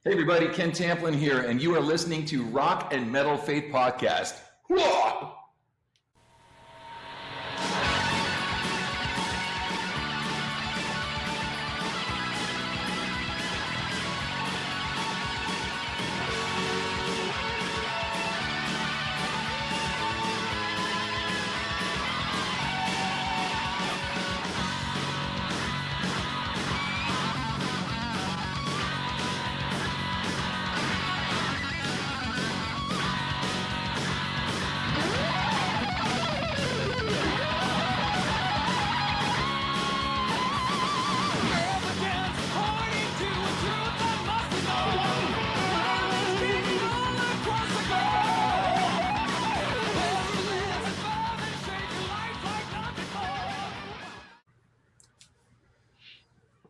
Hey everybody, Ken Tamplin here, and you are listening to Rock and Metal Faith Podcast. Whoa!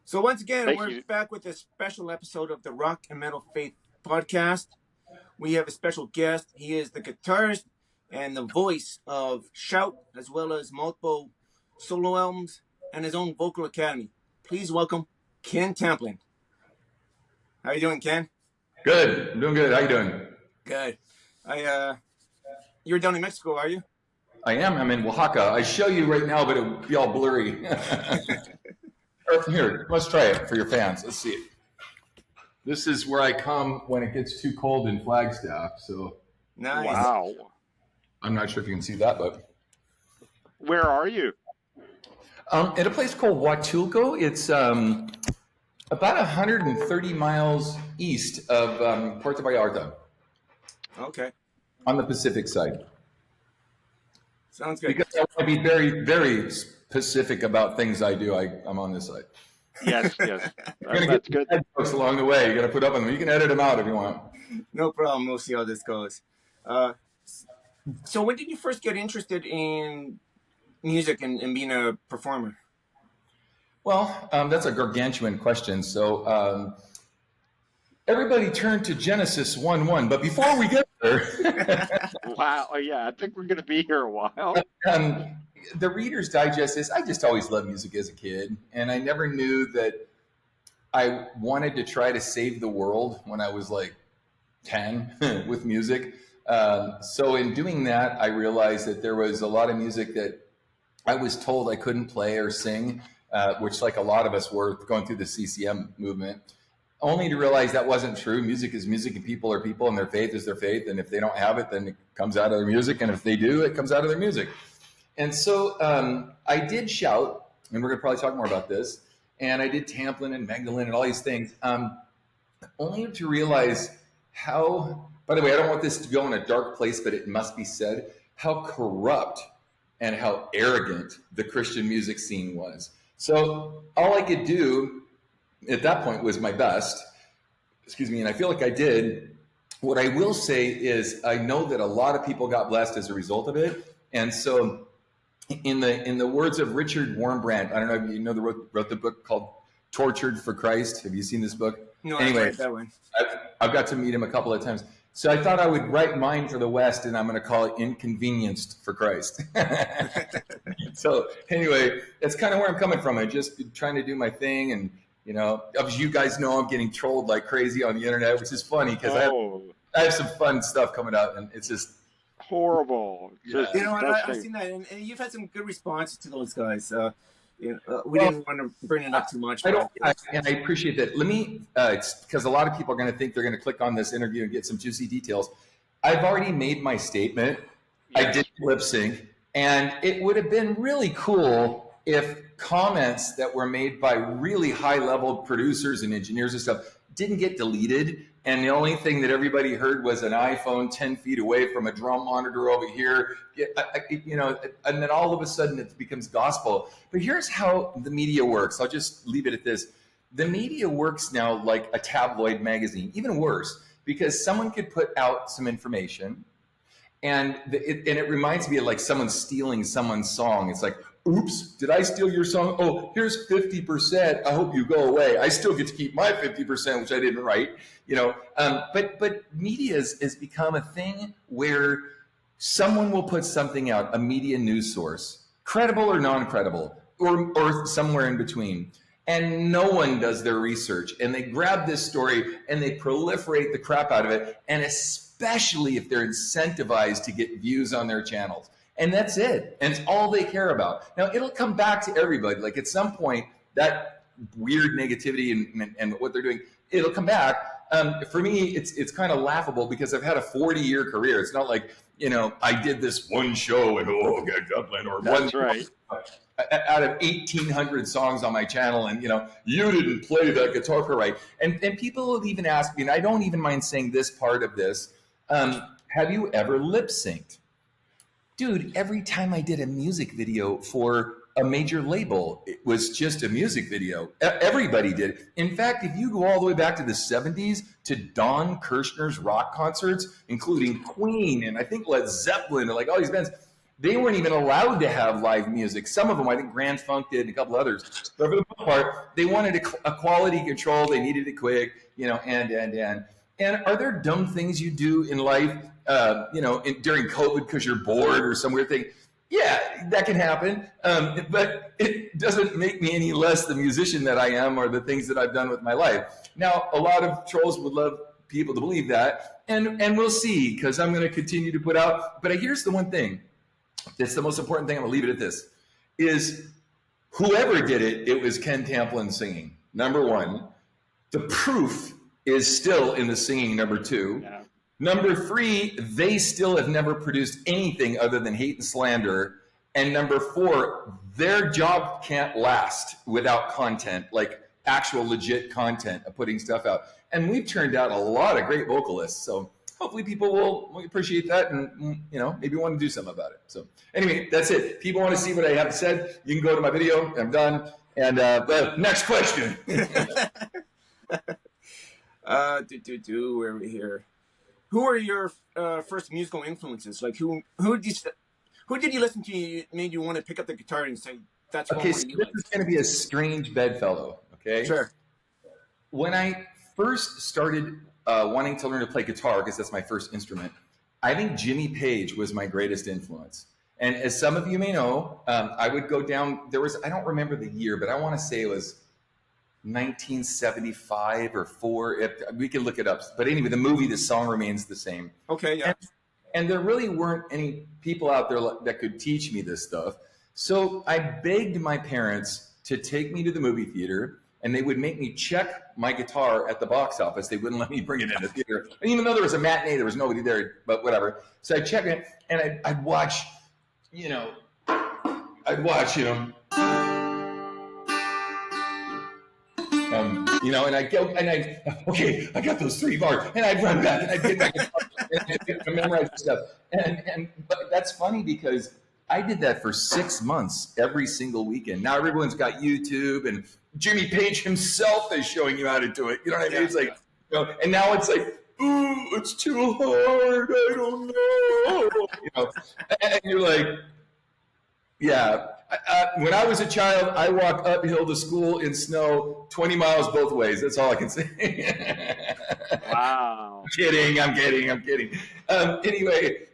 So once again, we're back with a special episode of the Rock and Metal Faith Podcast. We have a special guest. He is the guitarist and the voice of Shout, as well as multiple solo albums and his own vocal academy. Please welcome Ken Tamplin. How you doing, Ken? Good. I'm doing good. How you doing? Good. You're down in Mexico, are you? I am. I'm in Oaxaca. I show you right now, but it would be all blurry. Here, let's try it for your fans. Let's see it. This is where I come when it gets too cold in Flagstaff. So, nice. Wow. I'm not sure if you can see that, but where are you? At a place called Huatulco. It's about 130 miles east of Puerto Vallarta. Okay. On the Pacific side. Sounds good. Because I want to be very, very specific about things I do. I'm on this side. Yes. You're going to get good jokes along the way. You got to put up on them. You can edit them out if you want. No problem. We'll see how this goes. So when did you first get interested in music and being a performer? Well, that's a gargantuan question. So everybody turn to Genesis 1:1. But before we get there... Wow. Yeah, I think we're going to be here a while. The Reader's Digest is, I just always loved music as a kid. And I never knew that I wanted to try to save the world when I was like 10 with music. So in doing that, I realized that there was a lot of music that I was told I couldn't play or sing, which like a lot of us were going through the CCM movement, only to realize that wasn't true. Music is music and people are people and their faith is their faith. And if they don't have it, then it comes out of their music. And if they do, it comes out of their music. And so I did Shout, and we're going to probably talk more about this, and I did Tamplin and Magdalene and all these things, only to realize how, by the way, I don't want this to go in a dark place, but it must be said, how corrupt and how arrogant the Christian music scene was. So all I could do at that point was my best, and I feel like I did. What I will say is I know that a lot of people got blessed as a result of it, and so in the words of Richard Wurmbrand, I don't know if you know, wrote the book called Tortured for Christ. Have you seen this book? No, anyway, I read that one. I've got to meet him a couple of times. So I thought I would write mine for the West, and I'm going to call it Inconvenienced for Christ. So anyway, that's kind of where I'm coming from. I'm just trying to do my thing. And, you know, as you guys know, I'm getting trolled like crazy on the internet, which is funny because I have some fun stuff coming out, and it's just horrible. Yeah. You know what? I've seen that, and you've had some good responses to those guys. We didn't want to bring it up too much. And I appreciate that. Let me, it's because a lot of people are going to think they're going to click on this interview and get some juicy details. I've already made my statement. Yes. I did lip sync, and it would have been really cool if comments that were made by really high-level producers and engineers and stuff didn't get deleted. And the only thing that everybody heard was an iPhone 10 feet away from a drum monitor over here, you know, and then all of a sudden it becomes gospel. But here's how the media works. I'll just leave it at this. The media works now like a tabloid magazine, even worse, because someone could put out some information and it reminds me of like someone stealing someone's song. It's like, oops, did I steal your song? Oh, here's 50%. I hope you go away. I still get to keep my 50%, which I didn't write. You know, but media has become a thing where someone will put something out, a media news source, credible or non-credible, or somewhere in between. And no one does their research. And they grab this story and they proliferate the crap out of it. And especially if they're incentivized to get views on their channels. And that's it. And it's all they care about. Now, it'll come back to everybody. Like at some point, that weird negativity and what they're doing, it'll come back. For me, it's kind of laughable because I've had a 40-year career. It's not like, I did this one show and Ken Tamplin or That's one right. out of 1,800 songs on my channel, and you didn't play that guitar part right. And people will even ask me, and I don't even mind saying this part of this, have you ever lip synced? Dude, every time I did a music video for a major label, it was just a music video. Everybody did. In fact, if you go all the way back to the 70s to Don Kirshner's rock concerts, including Queen and I think Led Zeppelin and like all these bands, they weren't even allowed to have live music. Some of them, I think Grand Funk did and a couple others. But for the most part, they wanted a quality control. They needed it quick, and are there dumb things you do in life, during COVID because you're bored or some weird thing? Yeah, that can happen. But it doesn't make me any less the musician that I am or the things that I've done with my life. Now, a lot of trolls would love people to believe that. And we'll see, because I'm going to continue to put out. But here's the one thing. That's the most important thing. I'm going to leave it at this. Is whoever did it, it was Ken Tamplin singing, number one. The proof is still in the singing, number two. Yeah. Number three, they still have never produced anything other than hate and slander. And number four, their job can't last without content, like actual legit content of putting stuff out. And we've turned out a lot of great vocalists. So hopefully people will appreciate that and, maybe want to do something about it. So anyway, that's it. If people want to see what I have said, you can go to my video. I'm done. And next question. Where are we here? Who are your first musical influences? Like who did you listen to made you want to pick up the guitar and say, that's what so this is going to be a strange bedfellow, okay? Sure. When I first started wanting to learn to play guitar, because that's my first instrument, I think Jimmy Page was my greatest influence. And as some of you may know, I would go down, I don't remember the year, but I want to say it was 1975 or 4. We can look it up. But anyway, the movie, the song remains the same. Okay, yeah. And there really weren't any people out there that could teach me this stuff. So I begged my parents to take me to the movie theater, and they would make me check my guitar at the box office. They wouldn't let me bring it in the theater. And even though there was a matinee, there was nobody there, but whatever. So I'd check it, and I'd watch, and I go, okay, I got those 3 bars, and I'd run back, and I'd get back and memorize stuff. But that's funny because I did that for 6 months every single weekend. Now everyone's got YouTube, and Jimmy Page himself is showing you how to do it. You know what I mean? It's like, and now it's like, ooh, it's too hard. I don't know. And you're like, yeah. When I was a child, I walked uphill to school in snow 20 miles both ways. That's all I can say. Wow. I'm kidding. Anyway,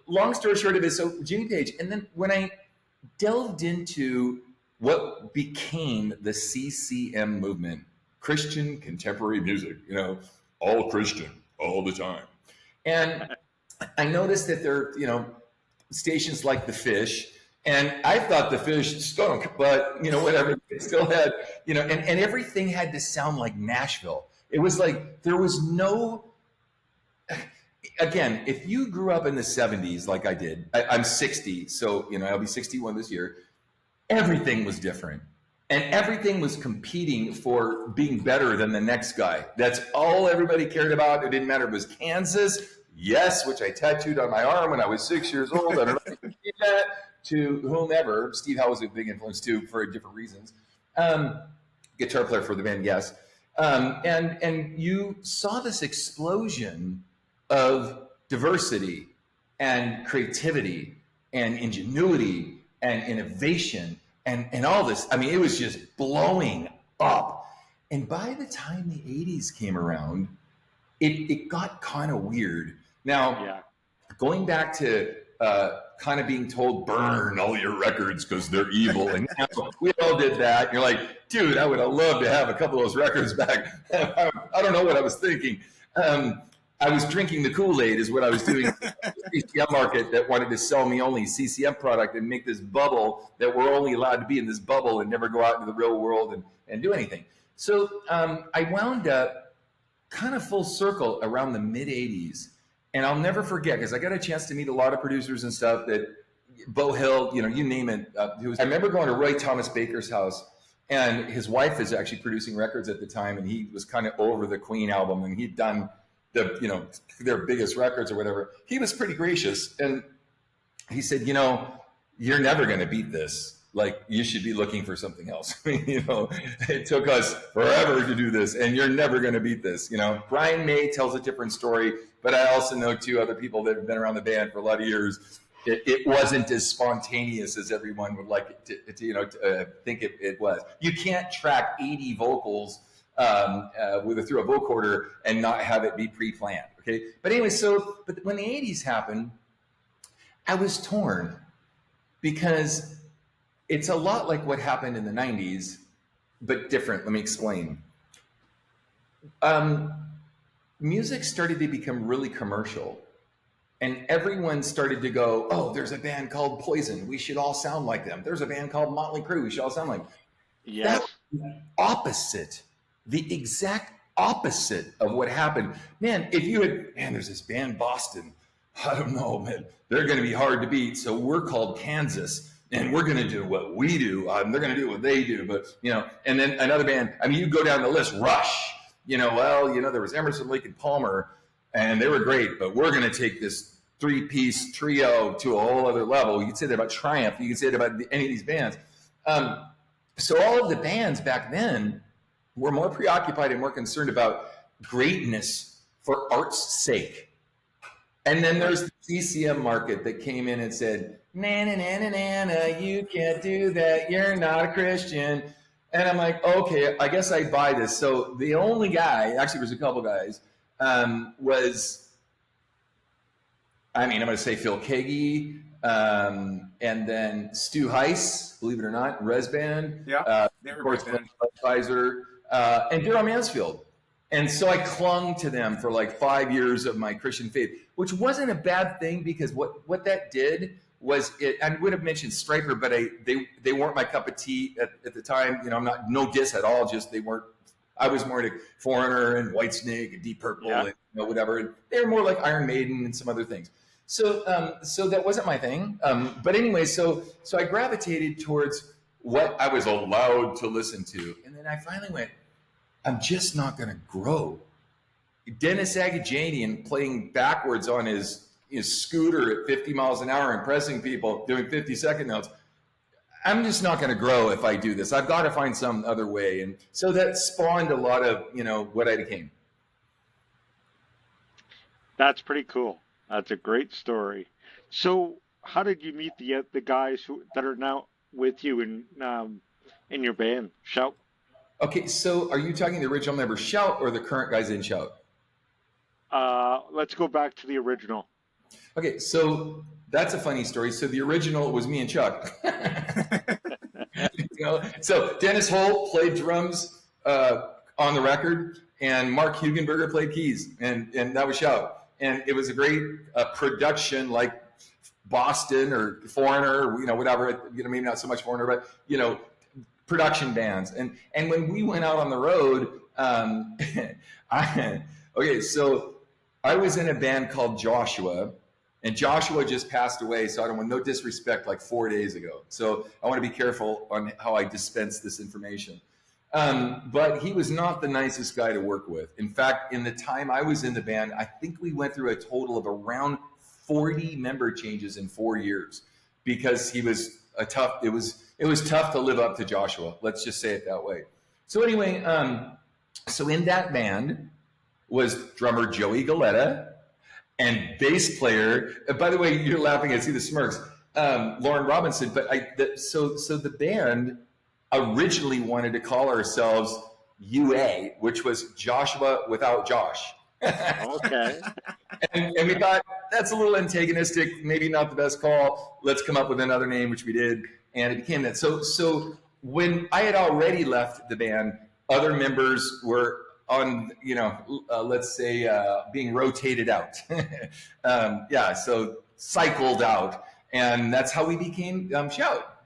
long story short of it, so Jimmy Page. And then when I delved into what became the CCM movement, Christian contemporary music, all Christian, all the time. And I noticed that there are, stations like The Fish. And I thought The Fish stunk, but, whatever, it still had, and everything had to sound like Nashville. It was like, there was no, again, if you grew up in the 70s like I did, I'm 60, so, I'll be 61 this year, everything was different. And everything was competing for being better than the next guy. That's all everybody cared about. It didn't matter if it was Kansas, yes, which I tattooed on my arm when I was 6 years old. I don't know if you did that. To whomever, Steve Howe was a big influence too for different reasons. Guitar player for the band, yes. And you saw this explosion of diversity and creativity and ingenuity and innovation and all this. I mean, it was just blowing up. And by the time the 80s came around, it got kind of weird. Now, going back to kind of being told, burn all your records because they're evil. And we all did that. And you're like, dude, I would have loved to have a couple of those records back. I don't know what I was thinking. I was drinking the Kool-Aid is what I was doing. CCM market that wanted to sell me only CCM product and make this bubble that we're only allowed to be in this bubble and never go out into the real world and do anything. So I wound up kind of full circle around the mid 80s. And I'll never forget, because I got a chance to meet a lot of producers and stuff that Bo Hill, you know, you name it. I remember going to Roy Thomas Baker's house, and his wife is actually producing records at the time, and he was kind of over the Queen album, and he'd done the, you know, their biggest records or whatever. He was pretty gracious, and he said, you know, you're never going to beat this. Like, you should be looking for something else. You know, it took us forever to do this, and you're never going to beat this. You know, Brian May tells a different story, but I also know two other people that have been around the band for a lot of years. It wasn't as spontaneous as everyone would like it to think it was. You can't track 80 vocals through a vocoder and not have it be pre-planned. Okay, but anyway, but when the 80s happened, I was torn because it's a lot like what happened in the 90s, but different. Let me explain. Music started to become really commercial, and everyone started to go, oh, there's a band called Poison. We should all sound like them. There's a band called Motley Crue. We should all sound like them. Yes. That the exact opposite of what happened. Man, there's this band Boston. I don't know, man. They're going to be hard to beat. So we're called Kansas. And we're going to do what we do. They're going to do what they do. But, you know, and then another band, I mean, you go down the list, Rush, you know, well, you know, there was Emerson, Lake, and Palmer, and they were great, but we're going to take this 3-piece trio to a whole other level. You could say that about Triumph. You could say that about any of these bands. So all of the bands back then were more preoccupied and more concerned about greatness for art's sake. And then there's the CCM market that came in and said, na na na na na na, you can't do that. You're not a Christian. And I'm like, okay, I guess I buy this. So the only guy, actually, there's a couple guys, was, I mean, I'm going to say Phil Kagi, and then Stu Heiss, believe it or not, Res Band. Yeah, they were of course, band. Pfizer, and Daryl Mansfield. And so I clung to them for like 5 years of my Christian faith, which wasn't a bad thing, because what that did was I would have mentioned Stryper, but they weren't my cup of tea at the time. You know, I'm not, no diss at all, just they weren't. I was more into Foreigner and Whitesnake and Deep Purple, and, you know, whatever. And they were more like Iron Maiden and some other things. So that wasn't my thing. But anyway, so I gravitated towards what I was allowed to listen to, and then I finally went, I'm just not going to grow. Dennis Agajanian playing backwards on his scooter at 50 miles an hour, impressing people, doing 50-second notes. I'm just not going to grow if I do this. I've got to find some other way. And so that spawned a lot of, you know, what I became. That's pretty cool. That's a great story. So how did you meet the guys that are now with you in your band, Shout? Okay, so are you talking the original member Shout or the current guys in Shout? Let's go back to the original. Okay, so that's a funny story. So the original was me and Chuck. You know, so Dennis Holt played drums on the record, and Mark Hugenberger played keys, and that was Shout. And it was a great production, like Boston or Foreigner, or, you know, whatever. You know, maybe not so much Foreigner, but, you know, production bands. And when we went out on the road, okay, so I was in a band called Joshua, and Joshua just passed away, so I don't want no disrespect, like 4 days ago. So I want to be careful on how I dispense this information. But he was not the nicest guy to work with. In fact, in the time I was in the band, I think we went through a total of around 40 member changes in 4 years, because he was it was tough to live up to Joshua. Let's just say it that way. So anyway, so in that band was drummer Joey Galetta and bass player. By the way, you're laughing. I see the smirks. Lauren Robinson. But so the band originally wanted to call ourselves UA, which was Joshua without Josh. Okay. And we thought that's a little antagonistic, maybe not the best call. Let's come up with another name, which we did, and it became that. So when I had already left the band, other members were on, let's say, being rotated out. So cycled out, and that's how we became Shout.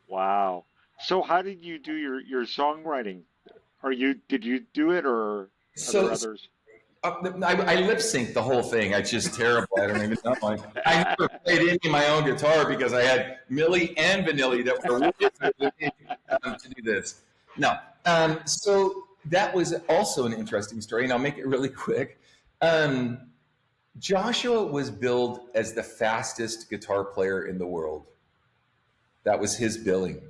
Wow. So how did you do your songwriting? Did you do it, or are there others? I lip sync the whole thing. It's just terrible. I don't even know. I never played any of my own guitar because I had Millie and Vanilli that were to do this. No. So that was also an interesting story, and I'll make it really quick. Joshua was billed as the fastest guitar player in the world. That was his billing.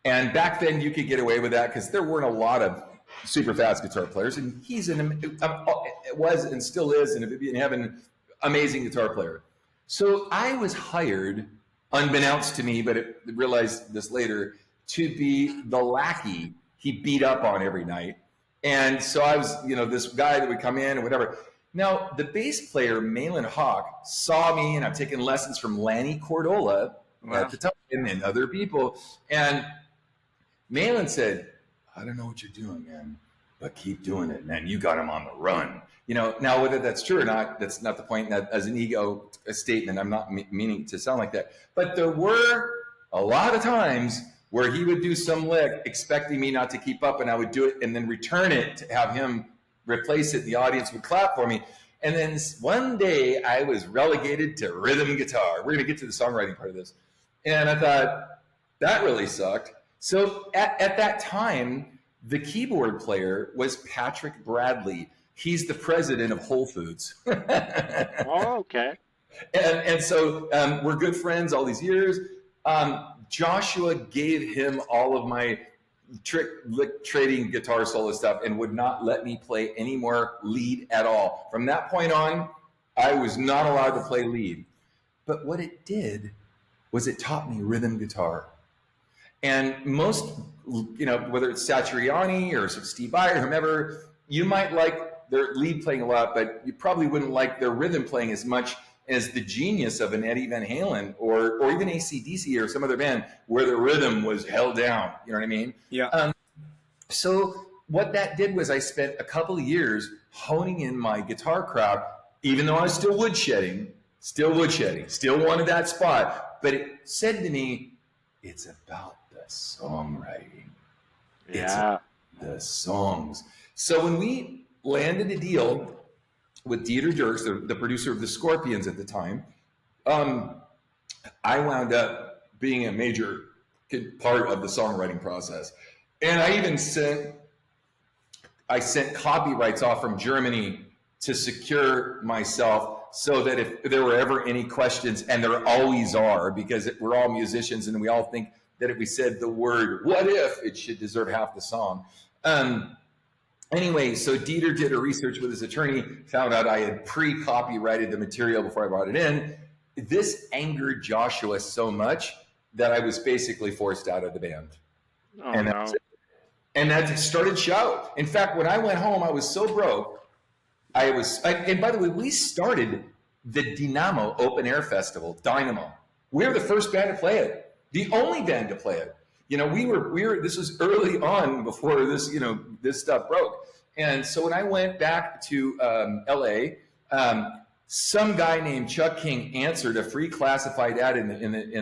And back then you could get away with that because there weren't a lot of super fast guitar players, and he's was and still is, and if it be in heaven, amazing guitar player. So I was hired, unbeknownst to me, but I realized this later, to be the lackey he beat up on every night. And so I was, this guy that would come in and whatever. Now, the bass player, Malin Hawk, saw me, and I'm taking lessons from Lanny Cordola at the time and other people. And Malin said, I don't know what you're doing, man, but keep doing it, man. You got him on the run. Now whether that's true or not, that's not the point. That as an ego statement, I'm not meaning to sound like that. But there were a lot of times where he would do some lick expecting me not to keep up, and I would do it and then return it to have him replace it. The audience would clap for me. And then one day I was relegated to rhythm guitar. We're going to get to the songwriting part of this. And I thought, that really sucked. So at that time, the keyboard player was Patrick Bradley. He's the president of Whole Foods. Oh, okay. And so we're good friends all these years. Joshua gave him all of my lick trading guitar solo stuff and would not let me play any more lead at all. From that point on, I was not allowed to play lead. But what it did was it taught me rhythm guitar. And most, whether it's Satriani or Steve Vai or whomever, you might like their lead playing a lot, but you probably wouldn't like their rhythm playing as much as the genius of an Eddie Van Halen or even AC/DC or some other band where the rhythm was held down. You know what I mean? Yeah. So what that did was I spent a couple of years honing in my guitar craft, even though I was still woodshedding, still wanted that spot. But it said to me, it's about the songwriting. Yeah. It's about the songs. So when we landed a deal with Dieter Dierks, the producer of the Scorpions at the time, I wound up being a major part of the songwriting process. And I even sent copyrights off from Germany to secure myself so that if there were ever any questions, and there always are, because we're all musicians and we all think that if we said the word, what if, it should deserve half the song. Anyway, so Dieter did a research with his attorney, found out I had pre-copyrighted the material before I brought it in. This angered Joshua so much that I was basically forced out of the band. Oh, and no. And that started Shout. In fact, when I went home, I was so broke. And by the way, we started the Dynamo Open Air Festival, Dynamo. We were the first band to play it, the only band to play it. We were. This was early on before this, this stuff broke. And so when I went back to LA, some guy named Chuck King answered a free classified ad in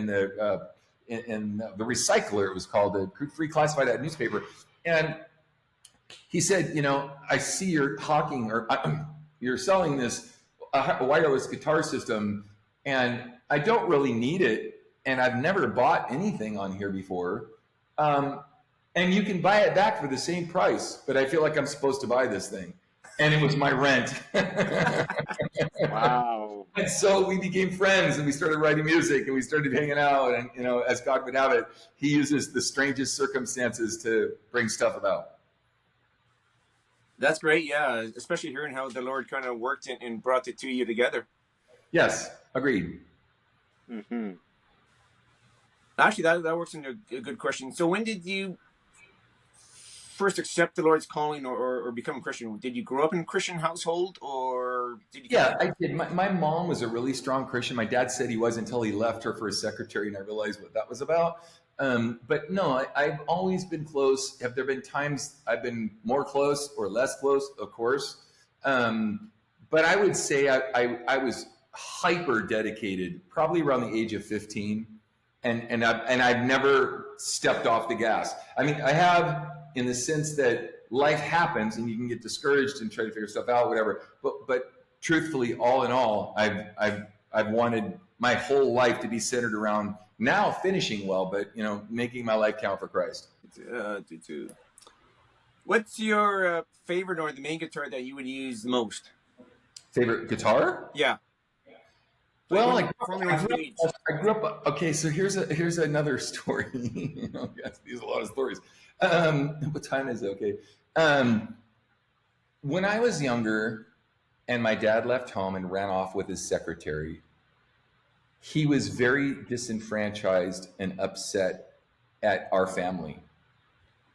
the Recycler. It was called, the free classified ad newspaper, and he said, I see you're hawking or you're selling this wireless guitar system, and I don't really need it, and I've never bought anything on here before. And you can buy it back for the same price, but I feel like I'm supposed to buy this thing. And it was my rent. Wow. And so we became friends, and we started writing music, and we started hanging out. And, as God would have it, he uses the strangest circumstances to bring stuff about. That's great. Yeah. Especially hearing how the Lord kind of worked and brought the two of you together. Yes. Agreed. Mm-hmm. Actually, that works into a good question. So when did you first accept the Lord's calling or become a Christian? Did you grow up in a Christian household, or or did you? Yeah, I did. My mom was a really strong Christian. My dad said he was until he left her for his secretary, and I realized what that was about. But no, I've always been close. Have there been times I've been more close or less close? Of course. But I would say I was hyper dedicated, probably around the age of 15, and I've never stepped off the gas. I mean, I have, in the sense that life happens and you can get discouraged and try to figure stuff out, whatever. But truthfully, all in all, I've wanted my whole life to be centered around now finishing well, but making my life count for Christ. What's your favorite or the main guitar that you would use the most? Favorite guitar? Yeah. Well, I grew up. Okay, so here's another story. These are a lot of stories. What time is it? Okay. When I was younger, and my dad left home and ran off with his secretary, he was very disenfranchised and upset at our family.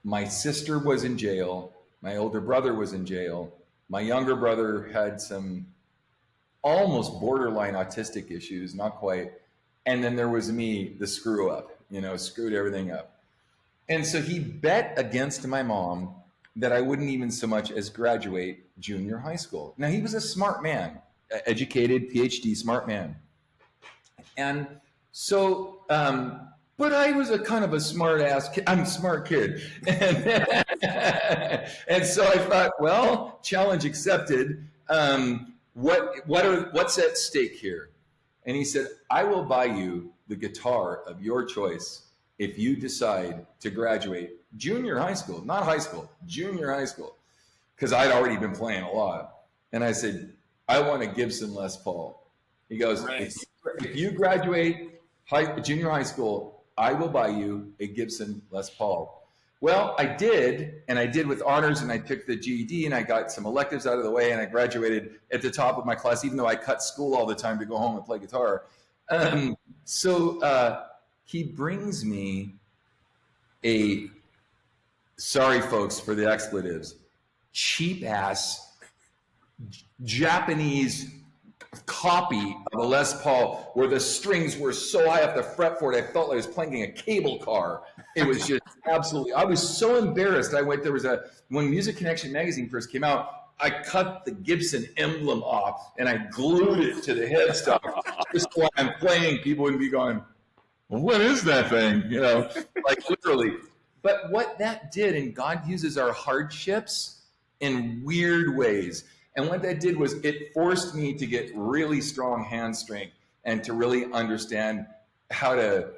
My sister was in jail. My older brother was in jail. My younger brother had some almost borderline autistic issues, not quite. And then there was me, the screw up, screwed everything up. And so he bet against my mom that I wouldn't even so much as graduate junior high school. Now, he was a smart man, educated, PhD, smart man. And so, but I was a kind of a smart ass kid. I'm a smart kid. And so I thought, well, challenge accepted. What's at stake here? And he said, I will buy you the guitar of your choice if you decide to graduate junior high school, not high school, junior high school, because I'd already been playing a lot. And I said, I want a Gibson Les Paul. He goes, nice. If you graduate junior high school, I will buy you a Gibson Les Paul. Well, I did, and I did with honors, and I took the GED, and I got some electives out of the way, and I graduated at the top of my class, even though I cut school all the time to go home and play guitar. So he brings me a, sorry folks for the expletives, cheap-ass Japanese copy of a Les Paul where the strings were so high off the fretboard, I felt like I was playing a cable car. It was just absolutely, I was so embarrassed. When Music Connection magazine first came out, I cut the Gibson emblem off and I glued it to the headstock. Just while I'm playing, people would be going, well, what is that thing? Like literally. But what that did, and God uses our hardships in weird ways. And what that did was it forced me to get really strong hand strength and to really understand how to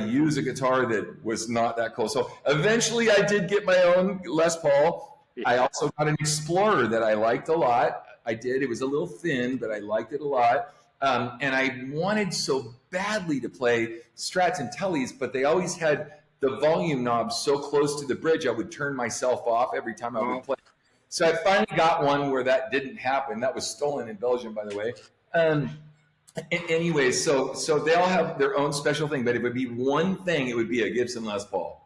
use a guitar that was not that cool. So eventually I did get my own Les Paul. I also got an Explorer that I liked a lot. I did. It was a little thin, but I liked it a lot. And I wanted so badly to play Strats and Tellys, but they always had the volume knob so close to the bridge, I would turn myself off every time I would play. So I finally got one where that didn't happen. That was stolen in Belgium, by the way. Anyway, so they all have their own special thing, but if it would be one thing, it would be a Gibson Les Paul.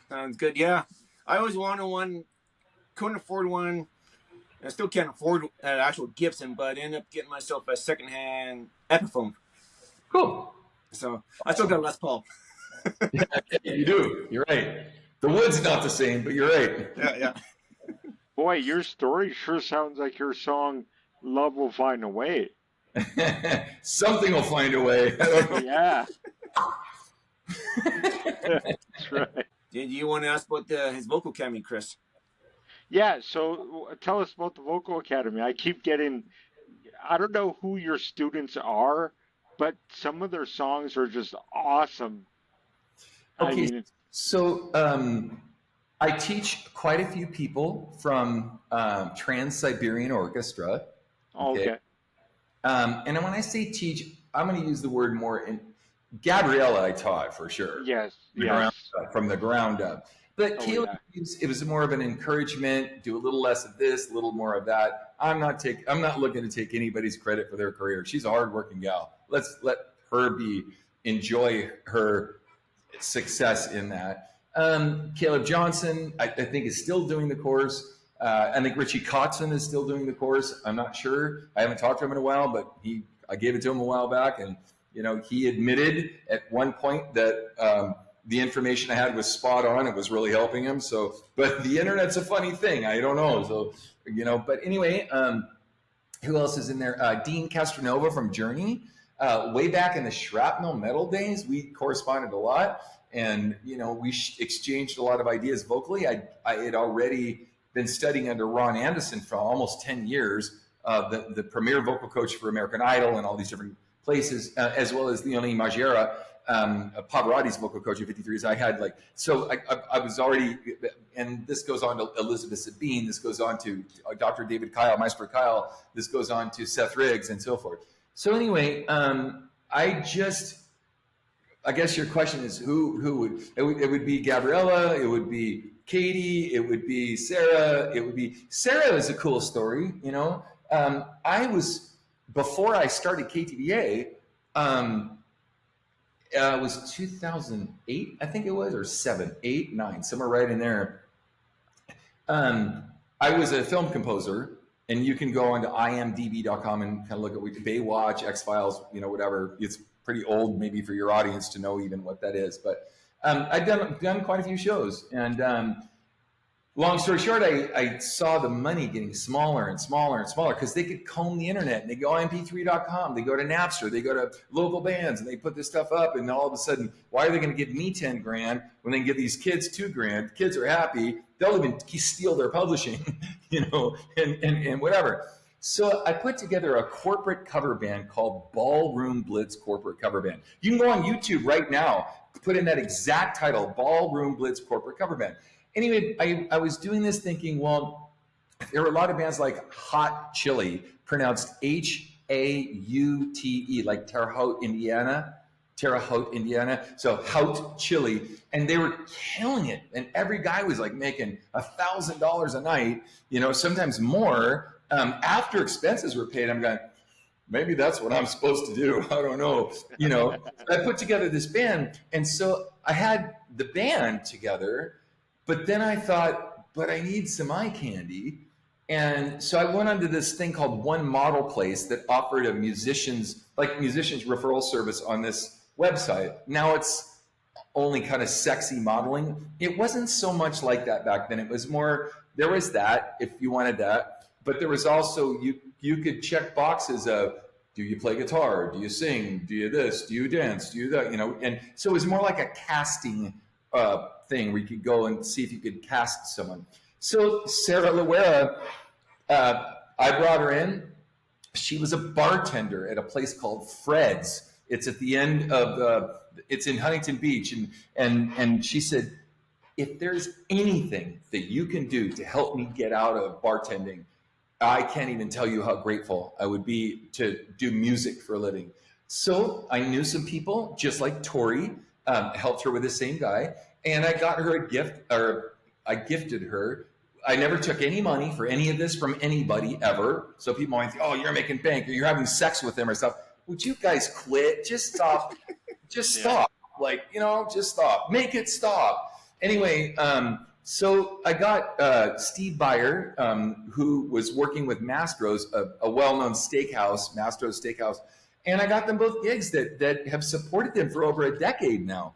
Sounds good, yeah. I always wanted one, couldn't afford one. I still can't afford an actual Gibson, but I ended up getting myself a secondhand Epiphone. Cool. So I still got a Les Paul. Yeah, you do. You're right. The wood's not the same, but you're right. Yeah. Boy, your story sure sounds like your song, Love Will Find a Way. Something will find a way. Yeah. That's right. Did you want to ask about his vocal academy, Chris? Yeah, so tell us about the Vocal Academy. I don't know who your students are, but some of their songs are just awesome. Okay, so I teach quite a few people from Trans-Siberian Orchestra. Okay. And when I say teach, I'm going to use the word more in Gabriella I taught for sure. Yes. From the ground up. But Caleb, it was more of an encouragement, do a little less of this, a little more of that. I'm not looking to take anybody's credit for their career. She's a hardworking gal. Let's let her enjoy her success in that. Caleb Johnson, I think, is still doing the course. I think Richie Kotzen is still doing the course. I'm not sure. I haven't talked to him in a while, but I gave it to him a while back, and he admitted at one point that the information I had was spot on. It was really helping him. So, but the internet's a funny thing. I don't know. So, but anyway, who else is in there? Dean Castronova from Journey. Way back in the Shrapnel Metal days, we corresponded a lot, and we exchanged a lot of ideas vocally. I had already been studying under Ron Anderson for almost 10 years, the premier vocal coach for American Idol and all these different places, as well as Leonie Maggiera, Pavarotti's vocal coach at 53. I had I was already, and this goes on to Elizabeth Sabine, this goes on to Dr. David Kyle, Maestro Kyle, this goes on to Seth Riggs and so forth. So anyway, I guess your question is who would, it would be Gabriella, it would be Katie, it would be Sarah, Sarah is a cool story, I was, before I started KTVA, it was 2008, I think it was, or 7, 8, 9, somewhere right in there. I was a film composer, and you can go onto imdb.com and kind of look at Baywatch, X-Files, whatever. It's pretty old maybe for your audience to know even what that is. But I've done quite a few shows. And long story short, I saw the money getting smaller and smaller and smaller because they could comb the internet. And they go mp3.com, they go to Napster, they go to local bands, and they put this stuff up. And all of a sudden, why are they going to give me 10 grand when they can give these kids 2 grand? Kids are happy. They'll even steal their publishing, and whatever. So I put together a corporate cover band called Ballroom Blitz Corporate Cover Band. You can go on YouTube right now, put in that exact title, Ballroom Blitz Corporate Cover Band. Anyway, I was doing this thinking, well, there were a lot of bands like Hot Chili, pronounced Haute, like Terre Haute, Indiana. So Haute Chili, and they were killing it. And every guy was like making $1,000 a night, sometimes more. After expenses were paid, I'm going, maybe that's what I'm supposed to do. I don't know. I put together this band, and so I had the band together, but then I thought, but I need some eye candy. And so I went onto this thing called One Model Place that offered a musicians referral service on this website. Now it's only kind of sexy modeling. It wasn't so much like that back then. It was more, there was that if you wanted that, but there was also, you could check boxes of, do you play guitar? Do you sing? Do you this? Do you dance? Do you that? And so it was more like a casting thing where you could go and see if you could cast someone. So Sarah Loera, I brought her in. She was a bartender at a place called Fred's. It's at the end of it's in Huntington Beach, and she said, if there's anything that you can do to help me get out of bartending, I can't even tell you how grateful I would be to do music for a living. So I knew some people, just like Tori, helped her with the same guy, and I got her a gift, or I gifted her. I never took any money for any of this from anybody ever. So people might think, oh, you're making bank, or you're having sex with them or stuff. Would you guys quit? Just stop. Just stop. Just stop. Make it stop. Anyway, so I got Steve Byer, who was working with Mastro's, a well-known steakhouse, Mastro's Steakhouse, and I got them both gigs that have supported them for over a decade now,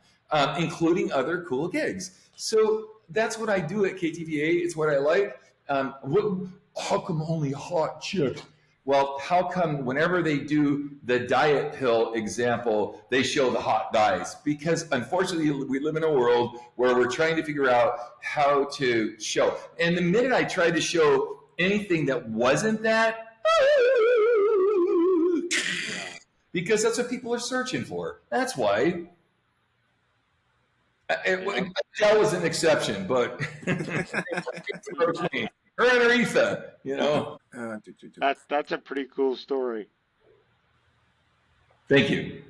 including other cool gigs. So that's what I do at KTVA. It's what I like. How come only hot chick? Well, how come whenever they do the diet pill example, they show the hot guys? Because unfortunately, we live in a world where we're trying to figure out how to show. And the minute I tried to show anything that wasn't that, because that's what people are searching for. That's why. That was an exception, but her and Aretha, That's a pretty cool story. Thank you.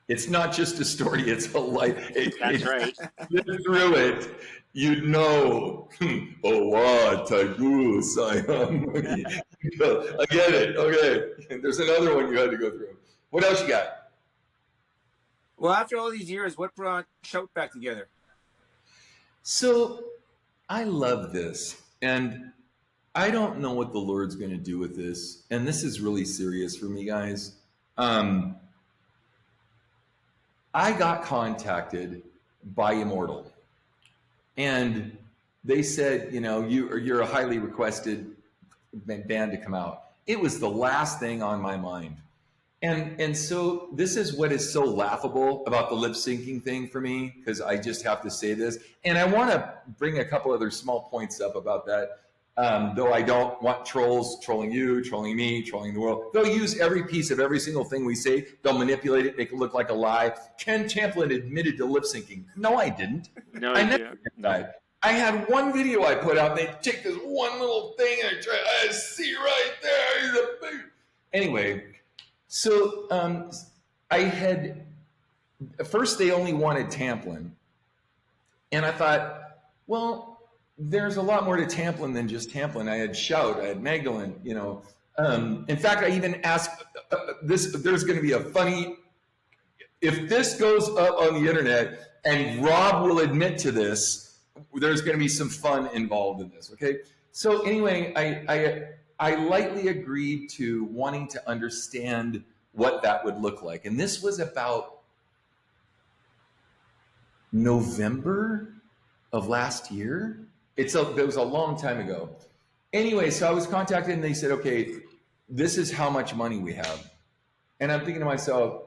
It's not just a story; it's a life. That's right. Through it, you'd know. Oh, what I do, Simon. I get it. Okay, there's another one you had to go through. What else you got? Well, after all these years, what brought Shout back together? So, I love this. And I don't know what the Lord's going to do with this. And this is really serious for me, guys. I got contacted by Immortal, and they said, you know, you're a highly requested band to come out. It was the last thing on my mind. And so this is what is so laughable about the lip syncing thing for me, because I just have to say this. And I want to bring a couple other small points up about that. Though I don't want trolls trolling you, trolling me, trolling the world. They'll use every piece of every single thing we say. They'll manipulate it, make it look like a lie. Ken Tamplin admitted to lip syncing. No, I didn't. No, I never did that. I had one video I put out, and they take this one little thing, and I see right there. He's a big... Anyway, so I had... First, they only wanted Tamplin. And I thought, well... there's a lot more to Tamplin than just Tamplin. I had Shout, I had Magdalene, you know. In fact, I even asked this, there's going to be a funny, if this goes up on the internet and Rob will admit to this, there's going to be some fun involved in this, okay? So anyway, I lightly agreed to wanting to understand what that would look like. And this was about November of last year. It was a long time ago. Anyway, so I was contacted and they said, okay, this is how much money we have. And I'm thinking to myself,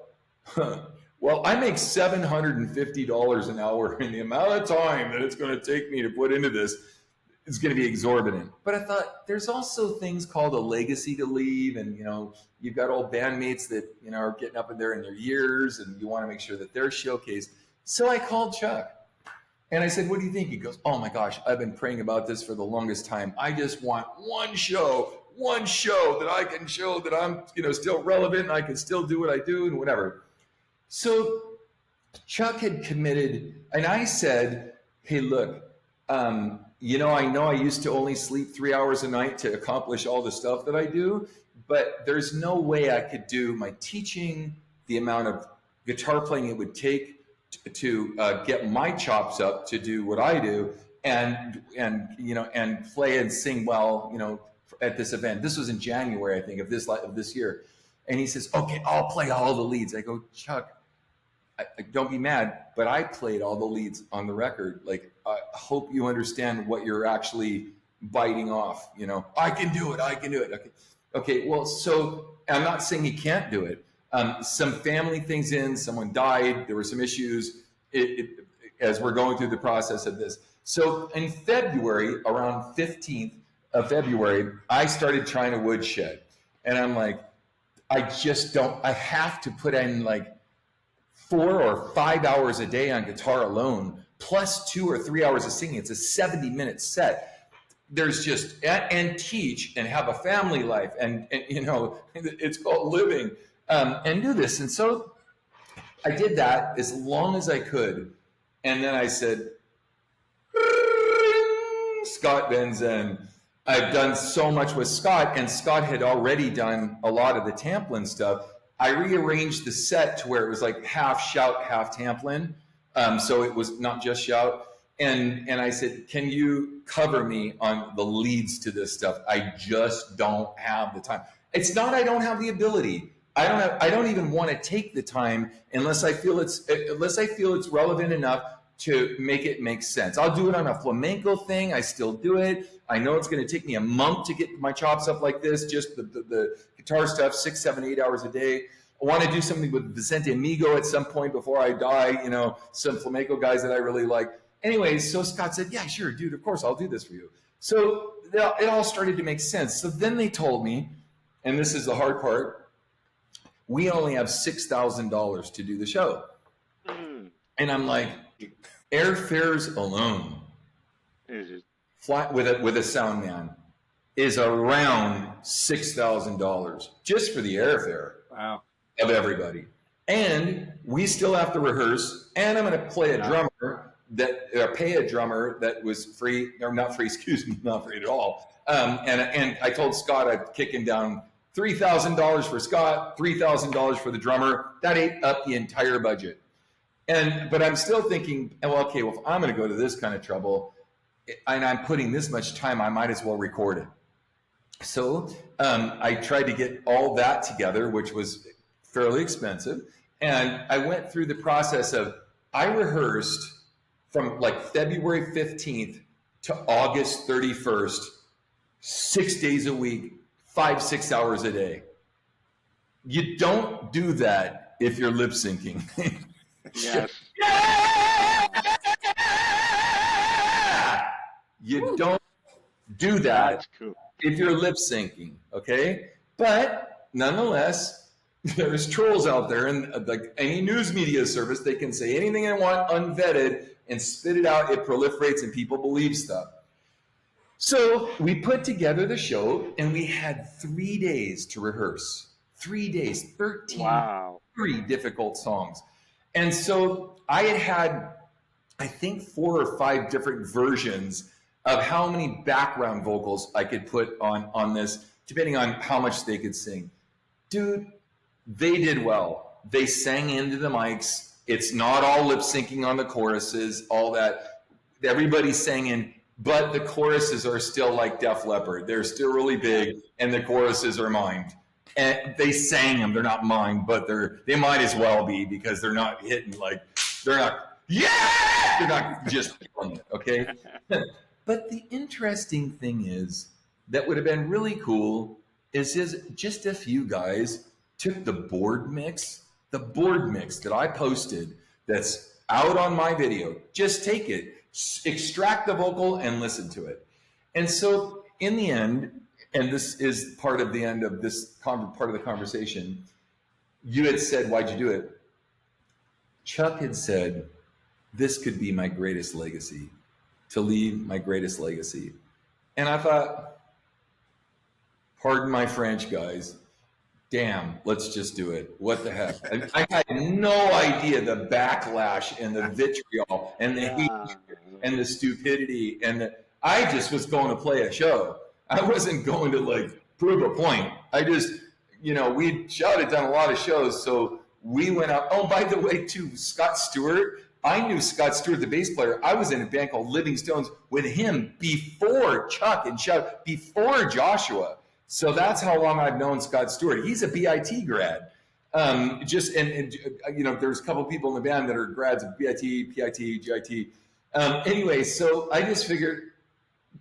well, I make $750 an hour, and the amount of time that it's going to take me to put into this is going to be exorbitant. But I thought there's also things called a legacy to leave. And, you know, you've got old bandmates that, you know, are getting up in there in their years, and you want to make sure that they're showcased. So I called Chuck. And I said, what do you think? He goes, oh my gosh, I've been praying about this for the longest time. I just want one show that I can show that I'm, you know, still relevant and I can still do what I do and whatever. So Chuck had committed, and I said, hey, look, you know I used to only sleep 3 hours a night to accomplish all the stuff that I do, but there's no way I could do my teaching, the amount of guitar playing it would take to get my chops up to do what I do, and you know, and play and sing well, you know, at this event. This was in January, I think, of this year. And he says, okay, I'll play all the leads. I go, Chuck, I don't be mad, but I played all the leads on the record. Like, I hope you understand what you're actually biting off. You know, I can do it. Okay. Well, so I'm not saying he can't do it. Some family things someone died, there were some issues as we're going through the process of this. So in February, around 15th of February, I started trying to woodshed. And I'm like, I have to put in like 4 or 5 hours a day on guitar alone, plus 2 or 3 hours of singing. It's a 70-minute set. There's just, and teach and have a family life. And you know, it's called living. And do this. And so I did that as long as I could. And then I said, Scott Benzen. I've done so much with Scott, and Scott had already done a lot of the Tamplin stuff. I rearranged the set to where it was like half Shout, half Tamplin. So it was not just Shout. And I said, can you cover me on the leads to this stuff? I just don't have the time. It's not I don't have the ability. I don't even want to take the time unless I feel it's relevant enough to make it make sense. I'll do it on a flamenco thing. I still do it. I know it's going to take me a month to get my chops up like this, just the guitar stuff, 6, 7, 8 hours a day. I want to do something with Vicente Amigo at some point before I die, you know, some flamenco guys that I really like. Anyway, so Scott said, yeah, sure, dude, of course I'll do this for you. So it all started to make sense. So then they told me, and this is the hard part, we only have $6,000 to do the show. And I'm like, airfares alone, flat with a sound man, is around $6,000 just for the airfare. Wow. Of everybody. And we still have to rehearse, and I'm going to play a drummer pay a drummer that was free, or not free, excuse me, not free at all. And I told Scott I'd kick him down $3,000 for Scott, $3,000 for the drummer. That ate up the entire budget. But I'm still thinking, well, okay, well, if I'm going to go to this kind of trouble, and I'm putting this much time, I might as well record it. So I tried to get all that together, which was fairly expensive. And I went through the process of, I rehearsed from like February 15th to August 31st, 6 days a week, 5-6 hours a day. You don't do that if you're lip syncing. Yes. You don't do that. That's cool. If you're lip syncing, okay? But nonetheless, there's trolls out there, and like any news media service, they can say anything they want unvetted and spit it out. It proliferates and people believe stuff. So we put together the show, and we had 3 days to rehearse. 3 days, 13 very difficult songs. And so I had, I think, 4 or 5 different versions of how many background vocals I could put on this, depending on how much they could sing. Dude, they did well. They sang into the mics. It's not all lip syncing on the choruses, all that. Everybody sang in, but the choruses are still like Def Leppard. They're still really big, and the choruses are mimed. And they sang them. They're not mimed, but they might as well be, because they're not hitting like, they're not, yeah! They're not just killing it, okay? But the interesting thing is, that would have been really cool is just a few guys took the board mix that I posted that's out on my video, just take it, extract the vocal and listen to it. And so in the end, and this is part of the end of this part of the conversation, you had said, why'd you do it? Chuck had said, this could be my greatest legacy, to leave my greatest legacy. And I thought, pardon my French, guys, damn, let's just do it. What the heck? I had no idea the backlash and the vitriol and the hate and the stupidity. I just was going to play a show. I wasn't going to like prove a point. I just, we'd done a lot of shows. So we went out. Oh, by the way, too, Scott Stewart. I knew Scott Stewart, the bass player. I was in a band called Living Stones with him before Chuck and Chuck, before Joshua. So that's how long I've known Scott Stewart. He's a BIT grad. There's a couple people in the band that are grads of BIT, PIT, GIT. Anyway, so I just figured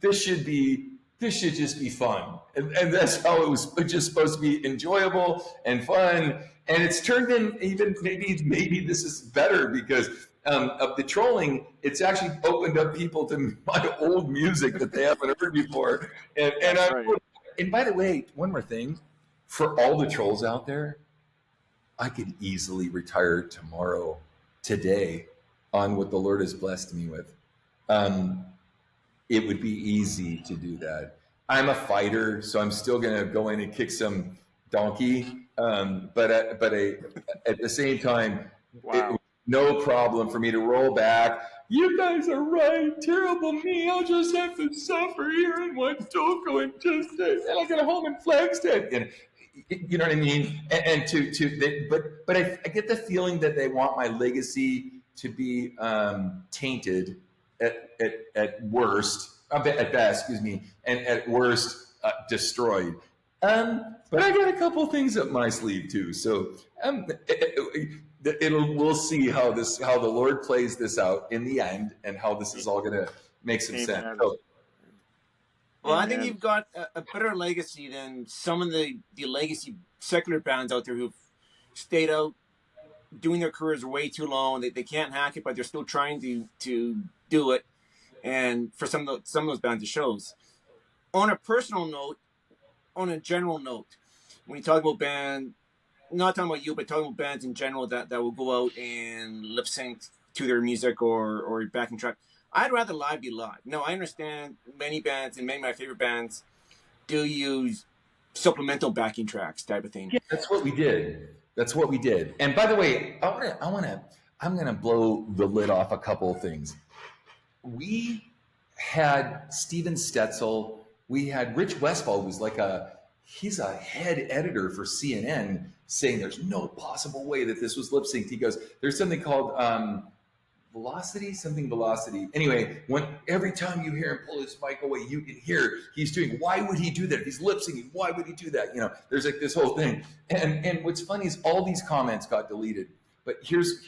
this should just be fun. And that's how it was just supposed to be enjoyable and fun. And it's turned in even maybe this is better because of the trolling. It's actually opened up people to my old music that they haven't heard before. And by the way, one more thing, for all the trolls out there, I could easily retire tomorrow, today, on what the Lord has blessed me with. It would be easy to do that. I'm a fighter, so I'm still going to go in and kick some donkey. But at the same time, it was no problem for me to roll back. You guys are right. Terrible me. I'll just have to suffer here in Wantoko and and I'll get home in Flagstaff. And you know what I mean? But I get the feeling that they want my legacy to be tainted at worst, at best, and at worst destroyed. But I got a couple things up my sleeve too. So we'll see how the Lord plays this out in the end, and how this is all going to make some sense. So, well, I think you've got a better legacy than some of the legacy secular bands out there who've stayed out doing their careers way too long. They can't hack it, but they're still trying to do it. And for some of those bands, it shows. On a personal note, on a general note, when you talk about band, not talking about you, but talking about bands in general that will go out and lip sync to their music or backing track, I'd rather live be live. No, I understand many bands and many of my favorite bands do use supplemental backing tracks type of thing. Yeah, that's what we did. And by the way, I'm gonna blow the lid off a couple of things. We had Steven Stetzel. We had Rich Westfall, who's he's a head editor for CNN, saying there's no possible way that this was lip synced. He goes, there's something called velocity. Anyway, every time you hear him pull his mic away, you can hear he's doing. Why would he do that? If he's lip syncing, why would he do that? There's like this whole thing. And what's funny is all these comments got deleted. But here's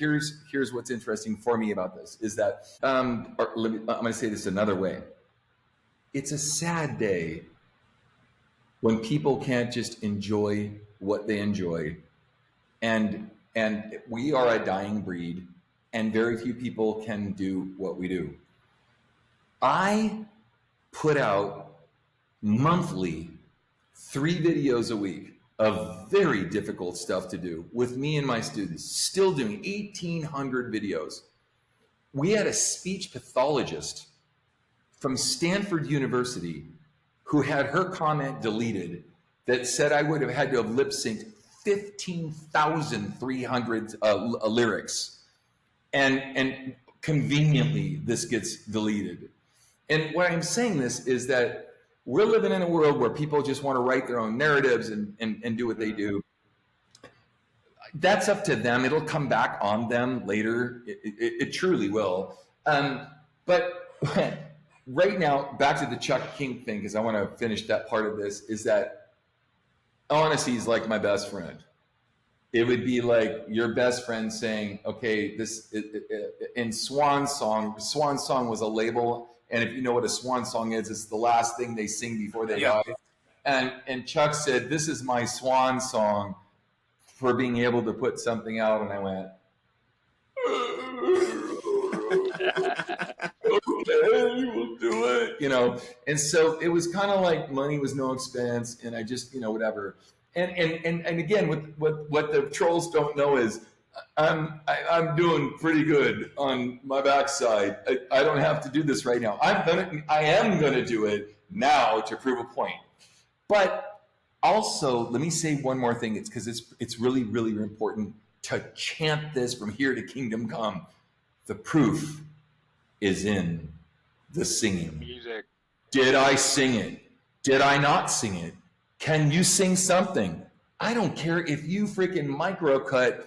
what's interesting for me about this is that I'm going to say this another way. It's a sad day when people can't just enjoy what they enjoy, and we are a dying breed, and very few people can do what we do. I put out monthly 3 videos a week of very difficult stuff to do with me and my students, still doing 1,800 videos. We had a speech pathologist from Stanford University who had her comment deleted that said I would have had to have lip synced 15,300 lyrics. And conveniently, this gets deleted. And why I'm saying this is that we're living in a world where people just want to write their own narratives and do what they do. That's up to them. It'll come back on them later. It truly will. But right now, back to the Chuck King thing, because I want to finish that part of this, is that honesty is like my best friend. It would be like your best friend saying, okay, in Swan Song was a label. And if you know what a swan song is, it's the last thing they sing before they die. And Chuck said, this is my swan song for being able to put something out. And I went, okay, we'll do it. And so it was kind of like money was no expense. And I just, whatever. And again, what the trolls don't know is I'm doing pretty good on my backside. I don't have to do this right now. I am gonna do it now to prove a point. But also, let me say one more thing. It's because it's really, really important to chant this from here to kingdom come. The proof is in the singing. Music. Did I sing it? Did I not sing it? Can you sing something? I don't care if you freaking microcut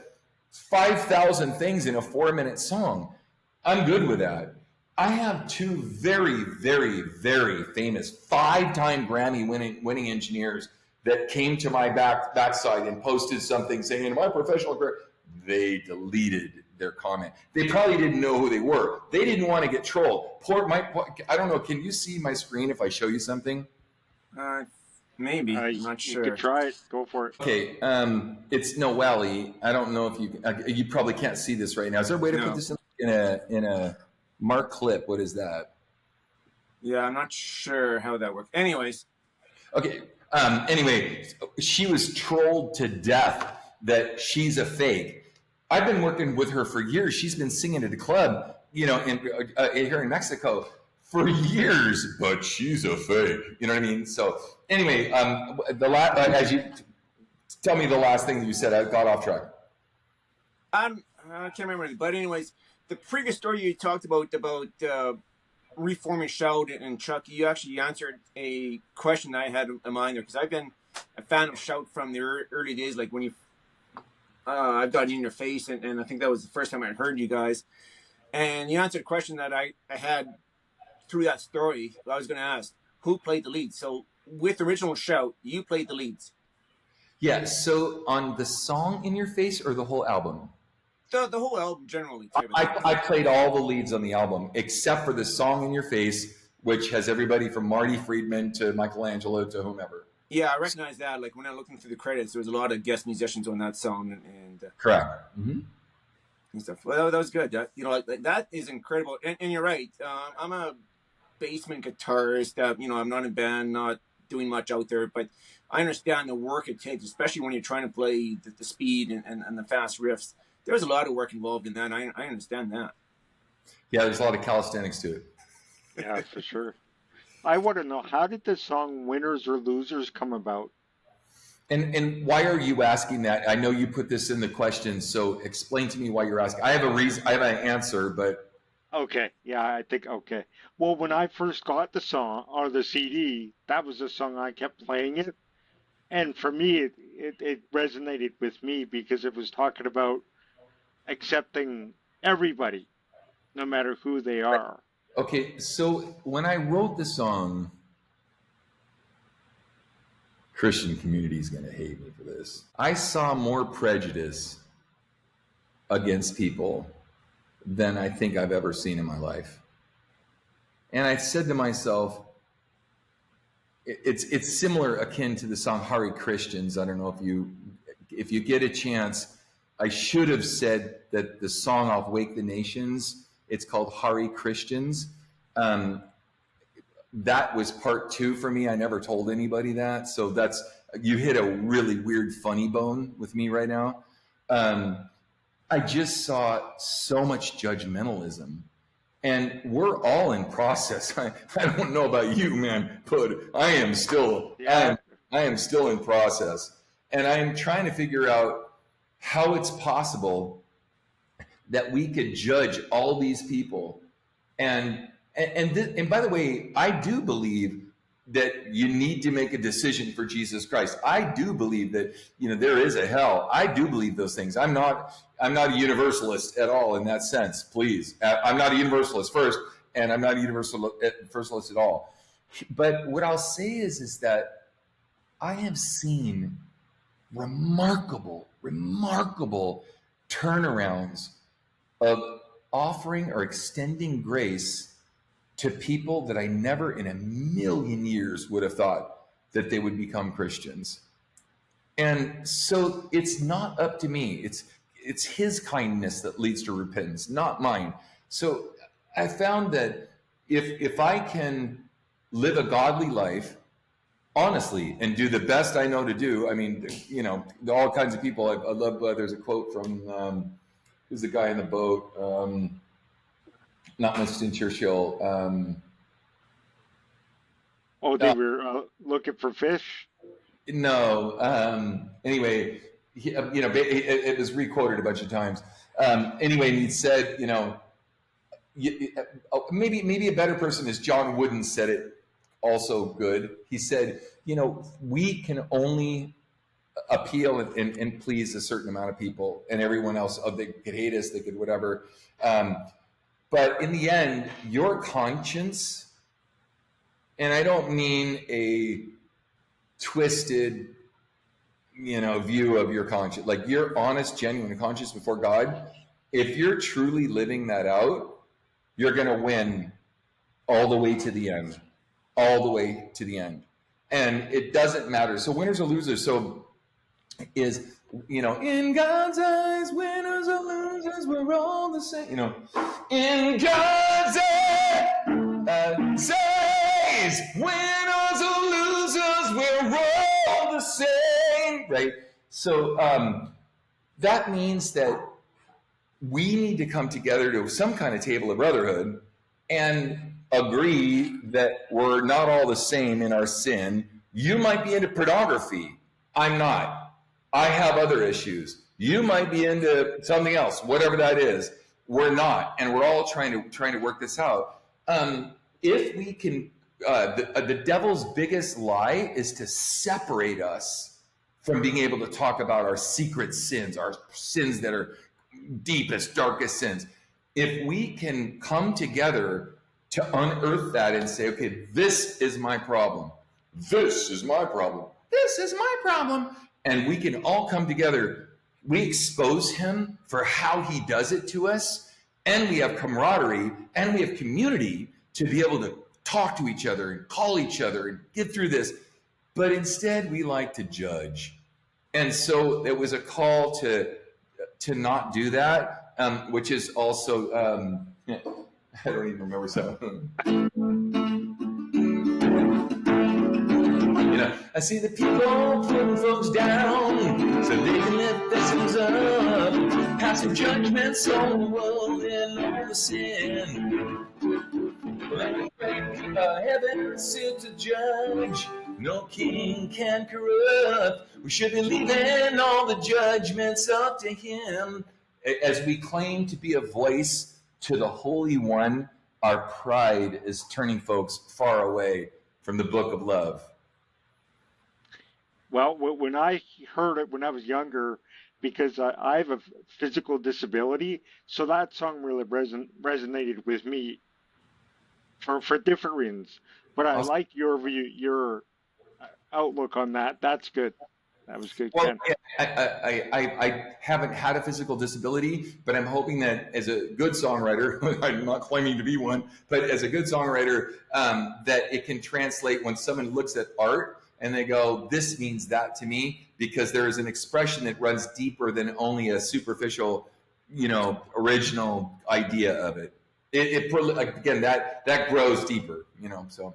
5,000 things in a 4-minute song. I'm good with that. I have 2 very, very, very famous 5-time Grammy winning engineers that came to my backside and posted something saying, in my professional career, they deleted their comment. They probably didn't know who they were. They didn't want to get trolled. I don't know. Can you see my screen if I show you something? Maybe. I'm not sure. You could try it. Go for it. Okay. It's Noelle. I don't know if you probably can't see this right now. Is there a way to put this in a mark clip? What is that? Yeah, I'm not sure how that works. Anyways. Okay. Anyway, she was trolled to death that she's a fake. I've been working with her for years. She's been singing at a club, here in Mexico for years, but she's a fake. You know what I mean? So anyway, as you tell me the last thing that you said, I got off track. I can't remember, but anyways, the previous story you talked about reforming Shout and Chuck, you actually answered a question I had in mind there, because I've been a fan of Shout from the early days, like when you I've got In Your Face, and I think that was the first time I heard you guys, and you answered a question that I had through that story. I was going to ask, who played the leads? So with original Shout, you played the leads. Yeah, so on the song In Your Face or the whole album? The whole album generally. I played all the leads on the album except for the song In Your Face, which has everybody from Marty Friedman to Michelangelo to whomever. Yeah, I recognize that. Like when I'm looking through the credits, there was a lot of guest musicians on that song, and correct. Mm-hmm. And stuff. Well, that was good. That is incredible. And you're right. I'm a basement guitarist. I'm not in a band, not doing much out there, but I understand the work it takes, especially when you're trying to play the speed and the fast riffs. There's a lot of work involved in that. I understand that. Yeah, there's a lot of calisthenics to it. Yeah, for sure. I want to know, how did the song Winners or Losers come about? And why are you asking that? I know you put this in the question, so explain to me why you're asking. I have a reason. I have an answer, but okay, yeah, I think okay. Well, when I first got the song or the CD, that was the song I kept playing it, and for me, it resonated with me because it was talking about accepting everybody, no matter who they are. Okay, so when I wrote the song, Christian community is going to hate me for this. I saw more prejudice against people than I think I've ever seen in my life. And I said to myself, it's similar, akin to the song Hare Christians. I don't know if you get a chance. I should have said that the song off Wake the Nations, it's called Hare Christians. That was part 2 for me. I never told anybody that. So you hit a really weird funny bone with me right now. I just saw so much judgmentalism. And we're all in process. I don't know about you, man, but I am still in process. And I am trying to figure out how it's possible that we could judge all these people. And by the way, I do believe that you need to make a decision for Jesus Christ. I do believe that, there is a hell. I do believe those things. I'm not a universalist at all in that sense, please. I'm not a universalist first, and I'm not a universalist at all. But what I'll say is that I have seen remarkable turnarounds of offering or extending grace to people that I never in a million years would have thought that they would become Christians. And so it's not up to me. It's his kindness that leads to repentance, not mine. So I found that if I can live a godly life, honestly, and do the best I know to do, I mean, all kinds of people, I love, there's a quote from, who's the guy in the boat? Not Winston Churchill. They were looking for fish? No. Anyway, it was re-quoted a bunch of times. Anyway, he said, maybe a better person is John Wooden said it also good. He said, we can only appeal and please a certain amount of people, and everyone else, they could hate us, they could whatever. But in the end, your conscience, and I don't mean a twisted, view of your conscience, like your honest, genuine conscience before God, if you're truly living that out, you're going to win all the way to the end, And it doesn't matter. So winners or losers. In God's eyes, winners or losers, we're all the same. In God's eyes, winners or losers, we're all the same. Right? So that means that we need to come together to some kind of table of brotherhood and agree that we're not all the same in our sin. You might be into pornography. I'm not. I have other issues. You might be into something else, whatever that is. We're not, and we're all trying to work this out. If we can, the devil's biggest lie is to separate us from being able to talk about our secret sins, our sins that are deepest, darkest sins. If we can come together to unearth that and say, okay, this is my problem. This is my problem. This is my problem. And we can all come together. We expose him for how he does it to us. And we have camaraderie and we have community to be able to talk to each other and call each other and get through this. But instead, we like to judge. And so it was a call to not do that, which is also, I don't even remember some. I see the people putting folks down so they can lift themselves up, passing judgments on the world and all the sin. Heaven sealed to judge, no king can corrupt. We should be leaving all the judgments up to him. As we claim to be a voice to the Holy One, our pride is turning folks far away from the book of love. Well, when I heard it when I was younger, because I have a physical disability, so that song really resonated with me for different reasons. But I Awesome. like your view, your outlook on that. That's good. That was good, Well, Ken. yeah, I haven't had a physical disability, but I'm hoping that as a good songwriter, I'm not claiming to be one, but as a good songwriter, that it can translate when someone looks at art and they go, this means that to me, because there is an expression that runs deeper than only a superficial, original idea of it. Again, that grows deeper, so.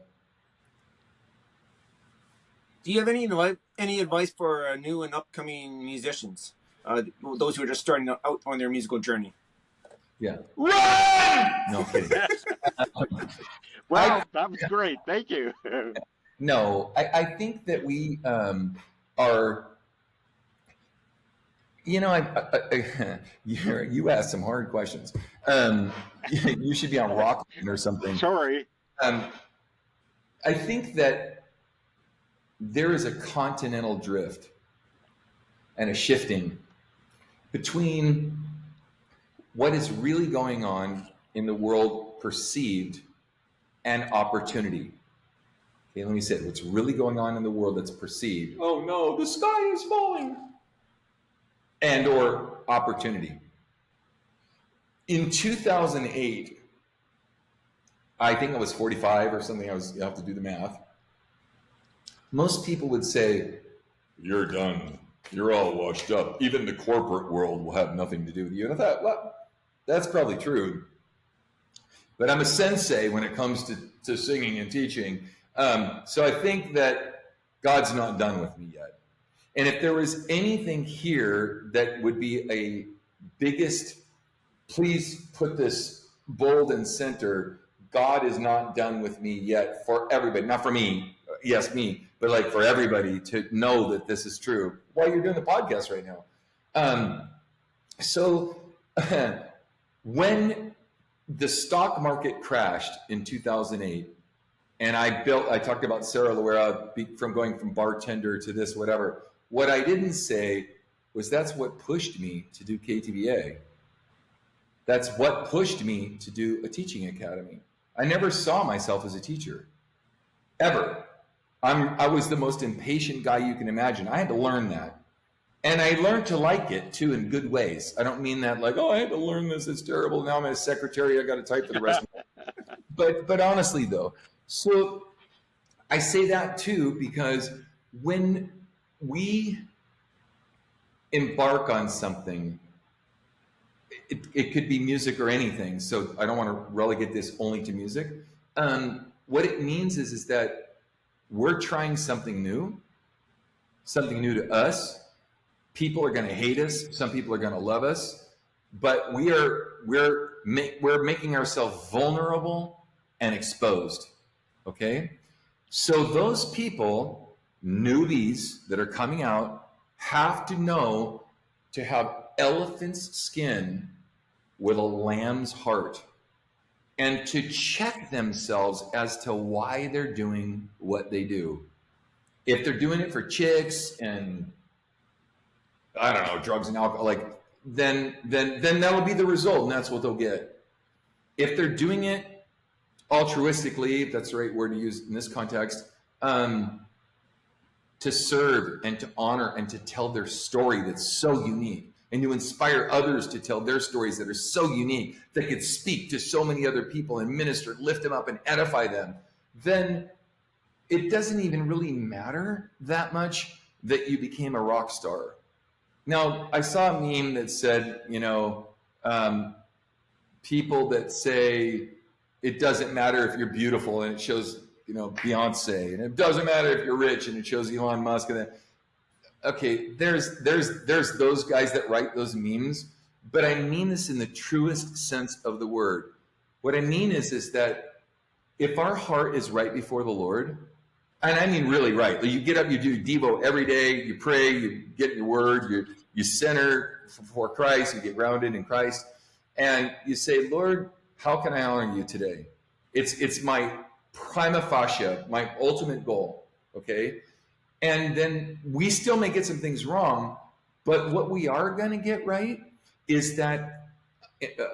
Do you have any advice for new and upcoming musicians, those who are just starting out on their musical journey? Yeah. Run! No kidding. Well, that was great. Thank you. No, I think that we are. You asked some hard questions. You should be on Rockland or something. Sorry. I think that there is a continental drift and a shifting between what is really going on in the world perceived and opportunity. Okay, let me say it. What's really going on in the world that's perceived? Oh no, the sky is falling. And or opportunity. In 2008, I think I was 45 or something. You have to do the math. Most people would say, you're done. You're all washed up. Even the corporate world will have nothing to do with you. And I thought, well, that's probably true. But I'm a sensei when it comes to singing and teaching. So I think that God's not done with me yet. And if there was anything here that would be a biggest, please put this bold and center, God is not done with me yet, for everybody, not for me, yes, me, but like for everybody to know that this is true while you're doing the podcast right now. So when the stock market crashed in 2008, and I talked about Sarah Loera from going from bartender to this, whatever. What I didn't say was that's what pushed me to do KTVA. That's what pushed me to do a teaching academy. I never saw myself as a teacher, ever. I was the most impatient guy you can imagine. I had to learn that. And I learned to like it too in good ways. I don't mean that like, oh, I had to learn this, it's terrible. Now I'm a secretary, I got to type for the rest of it. But honestly though, so I say that too because when we embark on something, it could be music or anything. So I don't want to relegate this only to music. What it means is that we're trying something new to us. People are going to hate us. Some people are going to love us, but we're making ourselves vulnerable and exposed. Okay. So those people, newbies that are coming out, have to know to have elephant's skin with a lamb's heart and to check themselves as to why they're doing what they do. If they're doing it for chicks and I don't know, drugs and alcohol, then that'll be the result and that's what they'll get. If they're doing it altruistically, if that's the right word to use in this context, to serve and to honor and to tell their story that's so unique and to inspire others to tell their stories that are so unique that could speak to so many other people and minister, lift them up and edify them, then it doesn't even really matter that much that you became a rock star. Now, I saw a meme that said, people that say it doesn't matter if you're beautiful and it shows, Beyonce, and it doesn't matter if you're rich and it shows Elon Musk. And then, okay, there's those guys that write those memes, but I mean this in the truest sense of the word. What I mean is that if our heart is right before the Lord, and I mean really right, you get up, you do Devo every day, you pray, you get your word, you center for Christ, you get grounded in Christ, and you say, Lord, how can I honor you today? It's my prima facie, my ultimate goal, okay? And then we still may get some things wrong, but what we are going to get right is that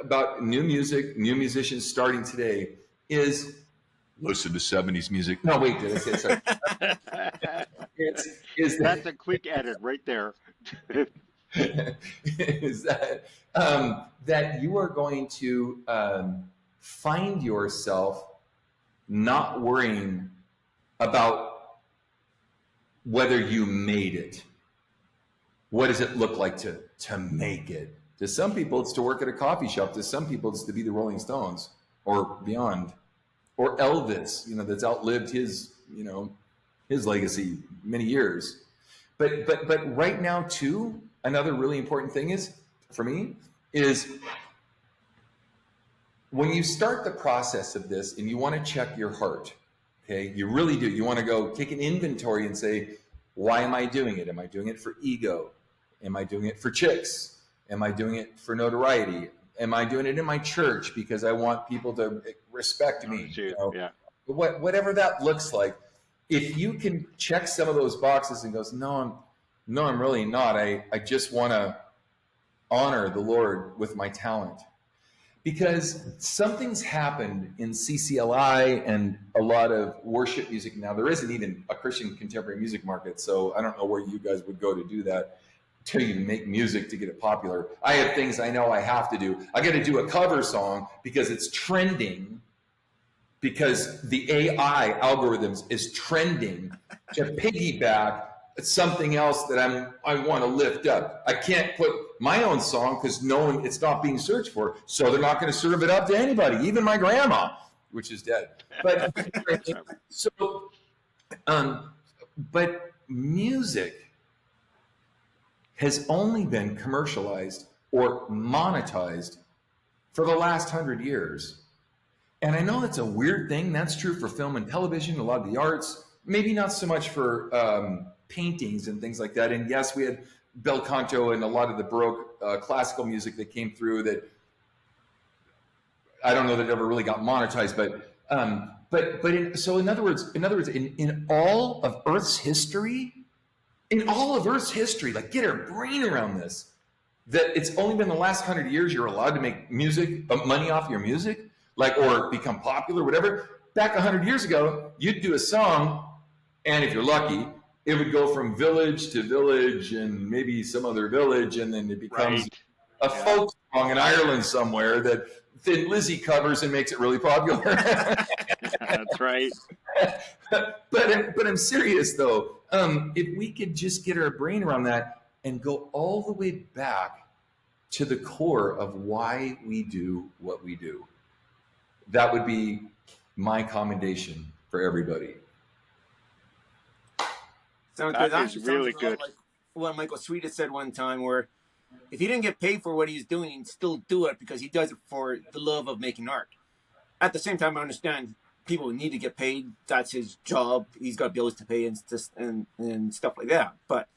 about new music, new musicians starting today is listen to 70s music. No, wait, did I say sorry? That's a quick edit right there. Is that that you are going to find yourself not worrying about whether you made it. What does it look like to make it? To some people, it's to work at a coffee shop. To some people, it's to be the Rolling Stones or beyond, or Elvis, that's outlived his legacy many years. But right now too, another really important thing is for me is when you start the process of this and you want to check your heart. Okay, you really do. You want to go take an inventory and say, why am I doing it? Am I doing it for ego? Am I doing it for chicks? Am I doing it for notoriety? Am I doing it in my church because I want people to respect me? Yeah. Whatever that looks like. If you can check some of those boxes and goes, no, I'm really not. I just want to honor the Lord with my talent. Because something's happened in CCLI and a lot of worship music now. There isn't even a Christian contemporary music market, so I don't know where you guys would go to do that till you make music to get it popular. I have things I know I have to do. I got to do a cover song because it's trending, because the AI algorithms is trending to piggyback something else that I want to lift up. I can't put my own song because it's not being searched for, so they're not going to serve it up to anybody, even my grandma, which is dead. But but music has only been commercialized or monetized for the last 100 years. And I know that's a weird thing. That's true for film and television, a lot of the arts, maybe not so much for paintings and things like that. And yes, we had bel canto and a lot of the Baroque classical music that came through that I don't know that it ever really got monetized, in other words, in all of Earth's history, like get our brain around this, that it's only been the last 100 years you're allowed to make music, money off your music, or become popular, whatever. Back 100 years ago, you'd do a song, and if you're lucky, it would go from village to village and maybe some other village, and then it becomes a folk song in Ireland somewhere that Thin Lizzy covers and makes it really popular. That's right. But I'm serious though. If we could just get our brain around that and go all the way back to the core of why we do what we do, that would be my commendation for everybody. That is really good. Like what Michael Sweet had said one time, where if he didn't get paid for what he's doing, he'd still do it because he does it for the love of making art. At the same time, I understand people need to get paid. That's his job. He's got bills to pay and stuff like that. But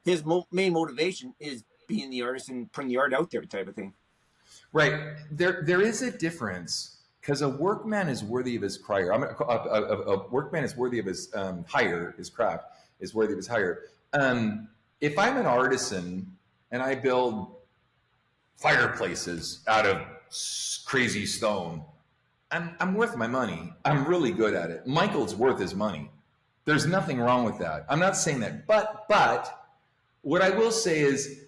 his main motivation is being the artist and putting the art out there, type of thing. Right. There is a difference, because a workman is worthy of his hire. A workman is worthy of his hire. His craft is worthy of his hire. If I'm an artisan and I build fireplaces out of crazy stone, I'm worth my money. I'm really good at it. Michael's worth his money. There's nothing wrong with that. I'm not saying that. But what I will say is,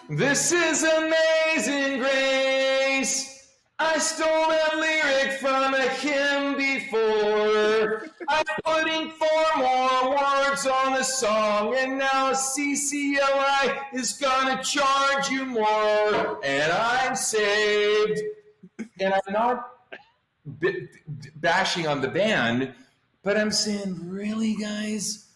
this is Amazing Grace. I stole that lyric from a hymn before. I'm putting 4 more words on the song, and now CCLI is gonna charge you more. And I'm saved. And I'm not bashing on the band, but I'm saying, really, guys,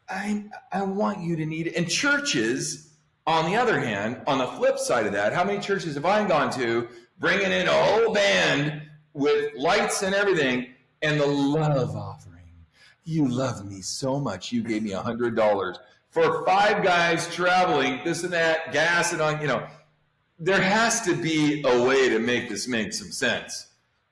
I want you to need it. And churches, on the other hand, on the flip side of that, how many churches have I gone to bringing in a whole band with lights and everything, and the love offering? You love me so much, you gave me $100 for 5 guys traveling, this and that, gas and on. There has to be a way to make this make some sense.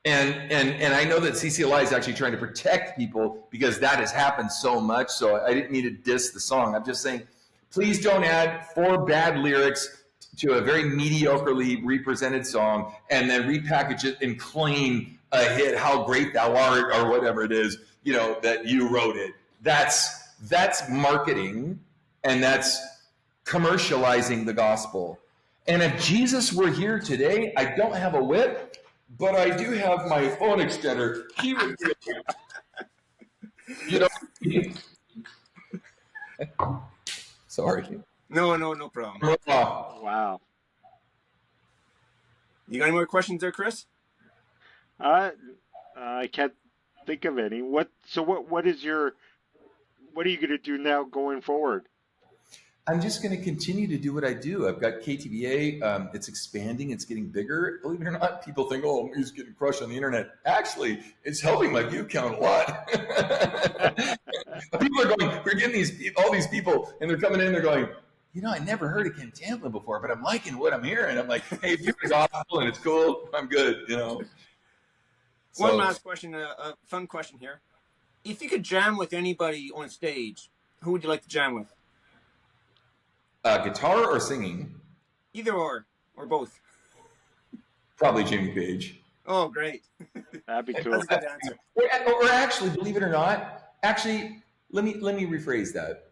And I know that CCLI is actually trying to protect people because that has happened so much. So I didn't mean to diss the song. I'm just saying, please don't add 4 bad lyrics to a very mediocrely represented song and then repackage it and claim a hit, how great thou art, or whatever it is, that you wrote it. That's marketing, and that's commercializing the gospel. And if Jesus were here today, I don't have a whip, but I do have my phone extender. He would be, sorry. No problem. Wow. You got any more questions there, Chris? I can't think of any. What are you going to do now going forward? I'm just going to continue to do what I do. I've got KTVA. It's expanding. It's getting bigger. Believe it or not, people think, oh, he's getting crushed on the internet. Actually, it's helping my view count a lot. People are going, we're getting all these people, and they're coming in, they're going, I never heard of Ken Tamplin before, but I'm liking what I'm hearing. I'm like, hey, if you're gospel and it's cool, I'm good, So, one last question, a fun question here. If you could jam with anybody on stage, who would you like to jam with? Guitar or singing? Either or both. Probably Jimmy Page. Oh, great. That'd be cool. That's a good answer. Or actually, believe it or not, let me rephrase that.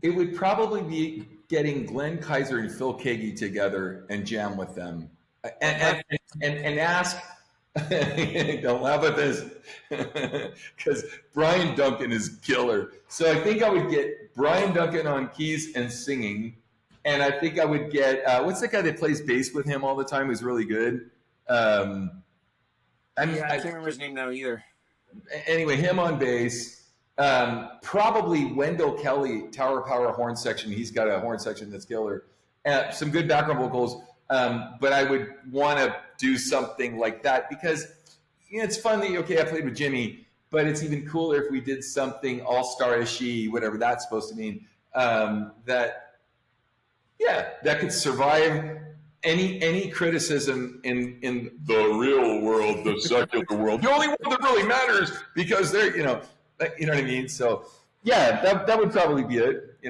It would probably be getting Glenn Kaiser and Phil Keaggy together and jam with them, and ask. Don't laugh at this, because Brian Duncan is killer. So I think I would get Brian Duncan on keys and singing, and I think I would get what's the guy that plays bass with him all the time? Who's really good. I can't remember his name now either. Anyway, him on bass. Probably Wendell Kelly, Tower Power horn section. He's got a horn section that's killer. Some good background vocals. But I would want to do something like that because it's fun that, I played with Jimmy, but it's even cooler if we did something all-star-ishy, whatever that's supposed to mean, that could survive any criticism in the real world, the secular world, the only one that really matters because they're, you know what I mean? So, that would probably be it,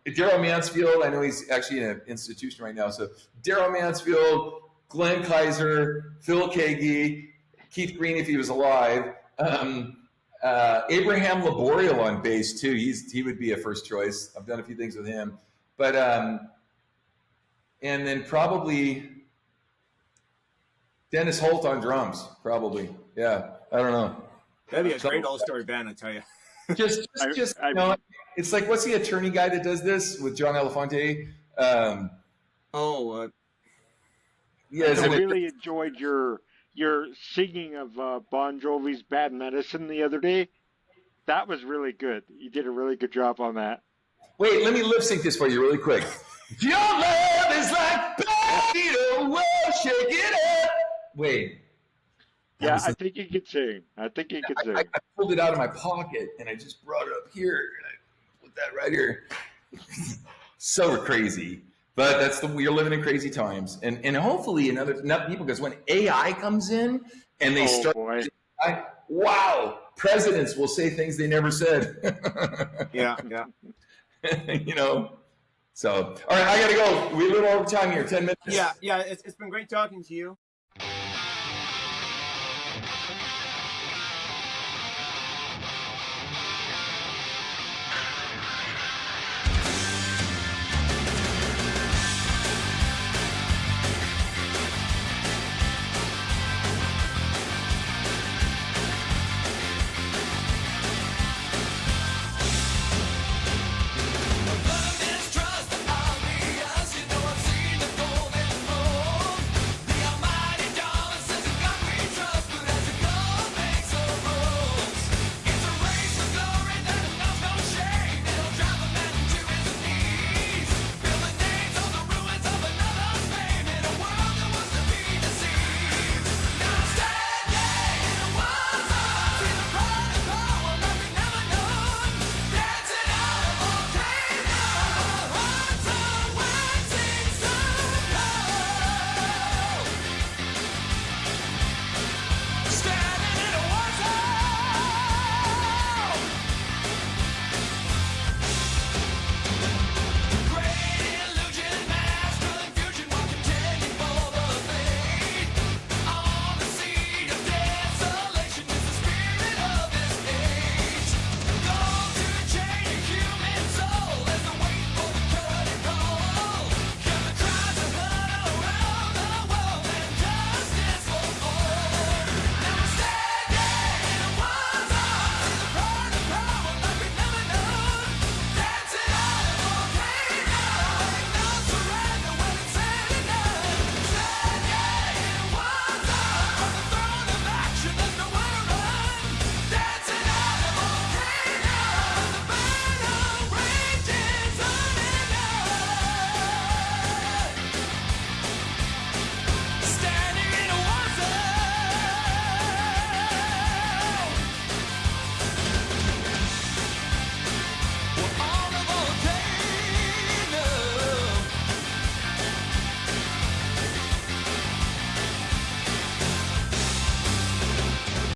Daryl Mansfield, I know he's actually in an institution right now. So Daryl Mansfield, Glenn Kaiser, Phil Keaggy, Keith Green if he was alive, Abraham Laboriel on bass too. He would be a first choice. I've done a few things with him, but and then probably Dennis Holt on drums. Probably, I don't know. That'd be a great all-star band, I tell you. Just it's like, what's the attorney guy that does this with John Elefante? I really enjoyed your singing of Bon Jovi's "Bad Medicine" the other day. That was really good. You did a really good job on that. Wait, let me lip sync this for you really quick. Your love is like Peter, well, shake it up. Wait. Yeah, I think you could sing. I pulled it out of my pocket and I just brought it up here and I put that right here. So crazy, but we're living in crazy times, and hopefully enough people, because when AI comes in and they wow, presidents will say things they never said. Yeah. So all right, I gotta go. We a little over time here, 10 minutes. Yeah. It's been great talking to you.